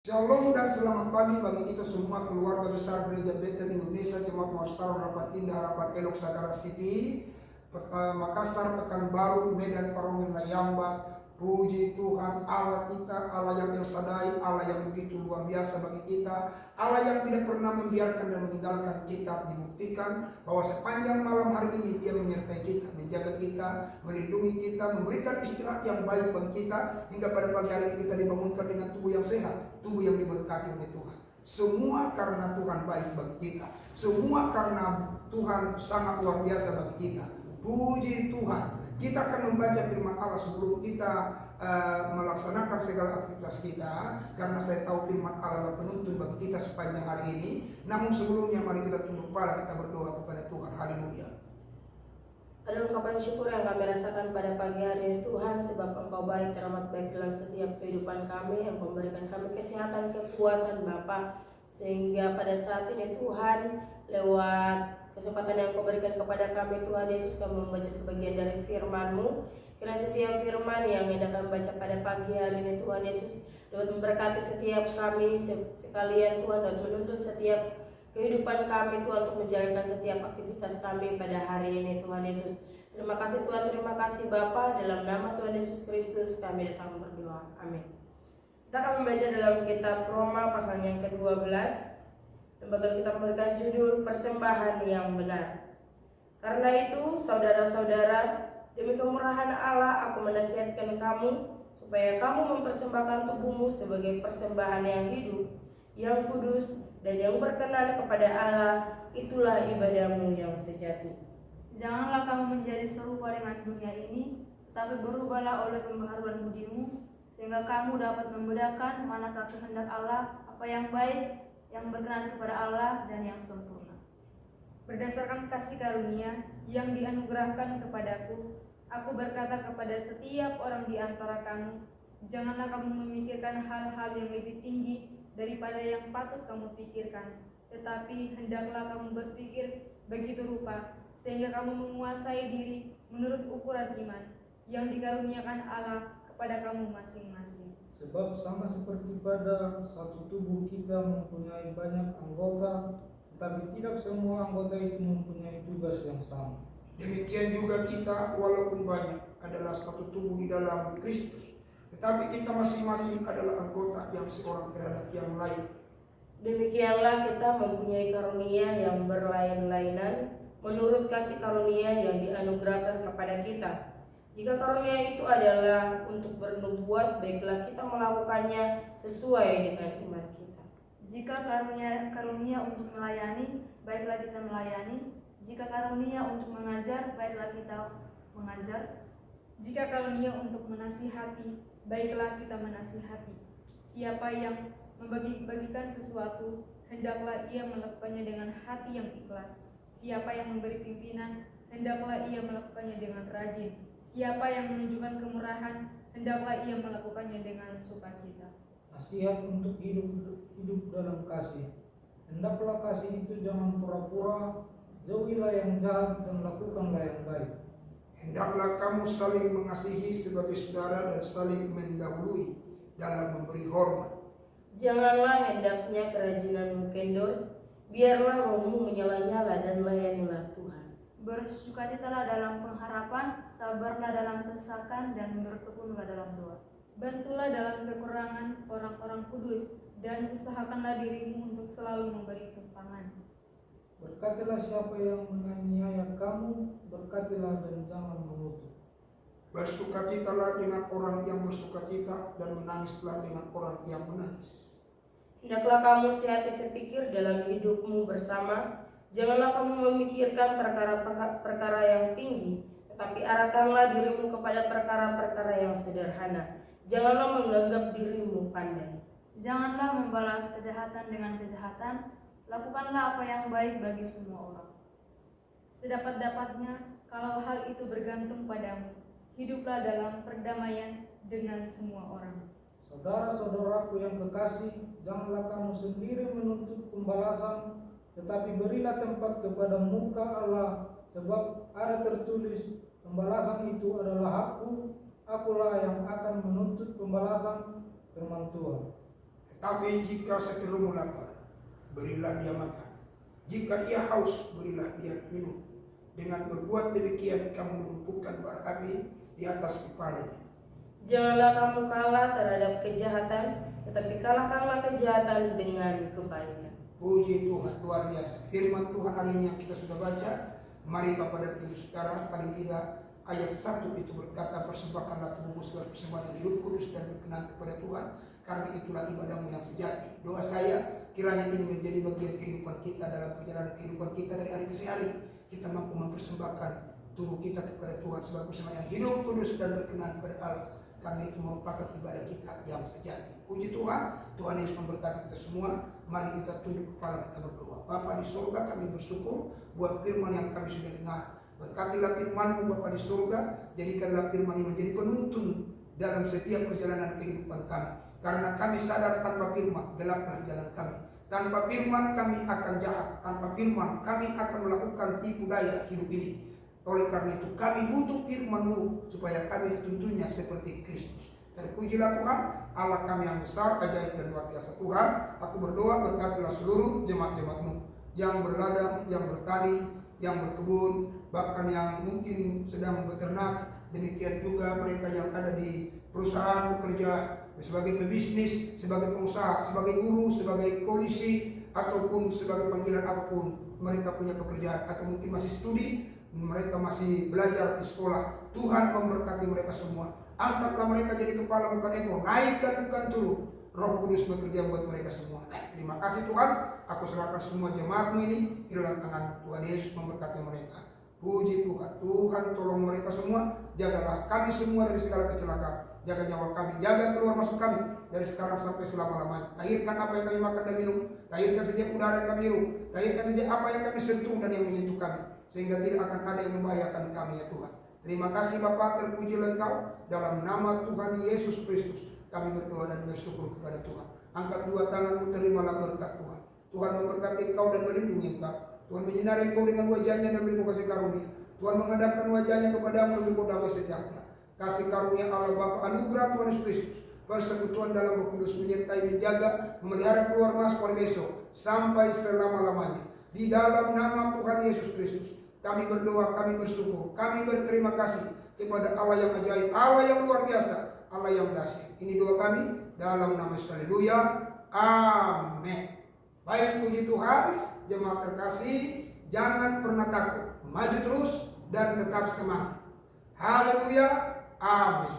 Shalom dan selamat pagi bagi kita semua keluarga besar Gereja Bethel Indonesia, Jemaat Muastar Harapan Indah, Harapan Elok, Sagara City, Makassar, Pekanbaru, Medan, Parongin, Layambat. Puji Tuhan Allah kita, Allah yang El Shaddai, Allah yang begitu luar biasa bagi kita, Allah yang tidak pernah membiarkan dan meninggalkan kita. Dibuktikan bahwa sepanjang malam hari ini Dia menyertai kita, menjaga kita, melindungi kita, memberikan istirahat yang baik bagi kita, hingga pada pagi hari ini kita dibangunkan dengan tubuh yang sehat, tubuh yang diberkati oleh Tuhan. Semua karena Tuhan baik bagi kita, semua karena Tuhan sangat luar biasa bagi kita. Puji Tuhan. Kita akan membaca firman Allah sebelum kita melaksanakan segala aktivitas kita, karena saya tahu firman Allah adalah penuntun bagi kita sepanjang hari ini. Namun sebelumnya mari kita tunduk kepala, kita berdoa kepada Tuhan. Haleluya. Ada ungkapan syukur yang kami rasakan pada pagi hari ini Tuhan, sebab Engkau baik, teramat baik dalam setiap kehidupan kami, yang memberikan kami kesehatan, kekuatan Bapa, sehingga pada saat ini Tuhan, lewat kesempatan yang Kau berikan kepada kami Tuhan Yesus, kami membaca sebagian dari firman-Mu. Kiranya setiap firman yang hendak kami baca pada pagi hari ini Tuhan Yesus dapat memberkati setiap kami sekalian Tuhan, dan menuntun setiap kehidupan kami Tuhan untuk menjalankan setiap aktivitas kami pada hari ini Tuhan Yesus. Terima kasih Tuhan, terima kasih Bapa, dalam nama Tuhan Yesus Kristus kami datang berdoa. Amin. Kita akan membaca dalam kitab Roma pasal yang ke-12. Lembaga kita memberikan judul persembahan yang benar. Karena itu saudara-saudara, demi kemurahan Allah aku menasihatkan kamu supaya kamu mempersembahkan tubuhmu sebagai persembahan yang hidup, yang kudus, dan yang berkenan kepada Allah. Itulah ibadahmu yang sejati. Janganlah kamu menjadi serupa dengan dunia ini, tetapi berubahlah oleh pembaharuan budimu, sehingga kamu dapat membedakan manakah kehendak Allah, apa yang baik, yang berkenan kepada Allah, dan yang sempurna. Berdasarkan kasih karunia yang dianugerahkan kepadaku, aku berkata kepada setiap orang di antara kamu, janganlah kamu memikirkan hal-hal yang lebih tinggi daripada yang patut kamu pikirkan, tetapi hendaklah kamu berpikir begitu rupa, sehingga kamu menguasai diri menurut ukuran iman yang dikaruniakan Allah kepada kamu masing-masing. Sebab sama seperti pada satu tubuh kita mempunyai banyak anggota, tetapi tidak semua anggota itu mempunyai tugas yang sama. Demikian juga kita, walaupun banyak, adalah satu tubuh di dalam Kristus, tetapi kita masing-masing adalah anggota yang seorang terhadap yang lain. Demikianlah kita mempunyai karunia yang berlain-lainan menurut kasih karunia yang dianugerahkan kepada kita. Jika karunia itu adalah untuk bernubuat, baiklah kita melakukannya sesuai dengan iman kita. Jika karunia untuk melayani, baiklah kita melayani. Jika karunia untuk mengajar, baiklah kita mengajar. Jika karunia untuk menasihati, baiklah kita menasihati. Siapa yang membagi-bagikan sesuatu, hendaklah ia melakukannya dengan hati yang ikhlas. Siapa yang memberi pimpinan, hendaklah ia melakukannya dengan rajin. Siapa yang menunjukkan kemurahan, hendaklah ia melakukannya dengan sukacita. Nasihat untuk hidup dalam kasih. Hendaklah kasih itu jangan pura-pura, jauhilah yang jahat dan lakukanlah yang baik. Hendaklah kamu saling mengasihi sebagai saudara dan saling mendahului dalam memberi hormat. Janganlah hendaknya kerajinanmu kendor, biarlah rohmu menyala-nyala dan layanilah Tuhan. Bersukacitalah dalam pengharapan, sabarlah dalam kesesakan, dan bertekunlah dalam doa. Bantulah dalam kekurangan orang-orang kudus, dan usahakanlah dirimu untuk selalu memberi tumpangan. Berkatilah siapa yang menganiaya kamu, berkatilah dan jangan mengutuk. Bersukacitalah dengan orang yang bersukacita, dan menangislah dengan orang yang menangis. Hendaklah kamu sehati sepikir dalam hidupmu bersama. Janganlah kamu memikirkan perkara-perkara yang tinggi, tetapi arahkanlah dirimu kepada perkara-perkara yang sederhana. Janganlah menganggap dirimu pandai. Janganlah membalas kejahatan dengan kejahatan, lakukanlah apa yang baik bagi semua orang. Sedapat-dapatnya, kalau hal itu bergantung padamu, hiduplah dalam perdamaian dengan semua orang. Saudara-saudaraku yang kekasih, janganlah kamu sendiri menuntut pembalasan, tetapi berilah tempat kepada muka Allah, sebab ada tertulis, pembalasan itu adalah hakku, akulah yang akan menuntut pembalasan, firman Tuhan. Tetapi jika seterumu lapar, berilah dia makan. Jika ia haus, berilah dia minum. Dengan berbuat demikian, kamu menumpukan bara api di atas kepalanya. Janganlah kamu kalah terhadap kejahatan, tetapi kalahkanlah kejahatan dengan kebaikan. Puji Tuhan, luar biasa. Firman Tuhan hari ini yang kita sudah baca. Mari Bapak dan Ibu Saudara, paling tidak ayat 1 itu berkata, persembahkanlah tubuhmu sebagai persembahan yang hidup, kudus dan berkenan kepada Tuhan, karena itulah ibadahmu yang sejati. Doa saya, kiranya ini menjadi bagian kehidupan kita dalam perjalanan kehidupan kita dari hari ke hari. Kita mampu mempersembahkan tubuh kita kepada Tuhan sebagai persembahan yang hidup, kudus dan berkenan kepada Allah, karena itu merupakan ibadah kita yang sejati. Puji Tuhan, Tuhan Yesus memberkati kita semua. Mari kita tunduk kepala, kita berdoa. Bapa di surga, kami bersyukur buat firman yang kami sudah dengar. Berkatilah firman-Mu Bapa di surga, jadikanlah firman ini menjadi penuntun dalam setiap perjalanan kehidupan kami. Karena kami sadar tanpa firman, gelaplah jalan kami. Tanpa firman kami akan jahat, tanpa firman kami akan melakukan tipu daya hidup ini. Oleh karena itu kami butuh firman-Mu supaya kami dituntunnya seperti Kristus. Terpujilah Tuhan, Allah kami yang besar, ajaib dan luar biasa. Tuhan, aku berdoa berkatilah seluruh jemaat-jemaat-Mu yang berladang, yang bertani, yang berkebun, bahkan yang mungkin sedang beternak. Demikian juga mereka yang ada di perusahaan bekerja sebagai pebisnis, sebagai pengusaha, sebagai guru, sebagai polisi, ataupun sebagai panggilan apapun mereka punya pekerjaan, atau mungkin masih studi, mereka masih belajar di sekolah. Tuhan memberkati mereka semua. Angkatlah mereka jadi kepala bukan ekor, naik dan bukan turun. Roh Kudus bekerja buat mereka semua. Terima kasih Tuhan, aku serahkan semua jemaat-Mu ini di dalam tangan Tuhan Yesus, memberkati mereka. Puji Tuhan, Tuhan tolong mereka semua, jagalah kami semua dari segala kecelakaan. Jaga nyawa kami, jaga keluar masuk kami dari sekarang sampai selama-lamanya. Tahirkan apa yang kami makan dan minum, tahirkan setiap udara yang kami hirup, tahirkan saja apa yang kami sentuh dan yang menyentuh kami, sehingga tidak akan ada yang membahayakan kami ya Tuhan. Terima kasih Bapa, terpujilah Engkau. Dalam nama Tuhan Yesus Kristus kami berdoa dan bersyukur kepada Tuhan. Angkat dua tanganmu, terimalah berkat Tuhan. Tuhan memberkati Engkau dan melindungi Engkau. Tuhan menyinari Engkau dengan wajahnya dan beri kasih karunia. Tuhan menghadapkan wajahnya kepadamu dan beri damai sejahtera. Kasih karunia Allah Bapa, anugerah Tuhan Yesus Kristus, persekutuan dalam Roh Kudus menyertai, menjaga, memelihara keluar masuk pada besok sampai selama-lamanya. Di dalam nama Tuhan Yesus Kristus kami berdoa, kami bersyukur, kami berterima kasih kepada Allah yang ajaib, Allah yang luar biasa, Allah yang dahsyat. Ini doa kami dalam nama Yesus. Haleluya. Amin. Baik, puji Tuhan, jemaat terkasih, jangan pernah takut, maju terus dan tetap semangat. Haleluya. Amin.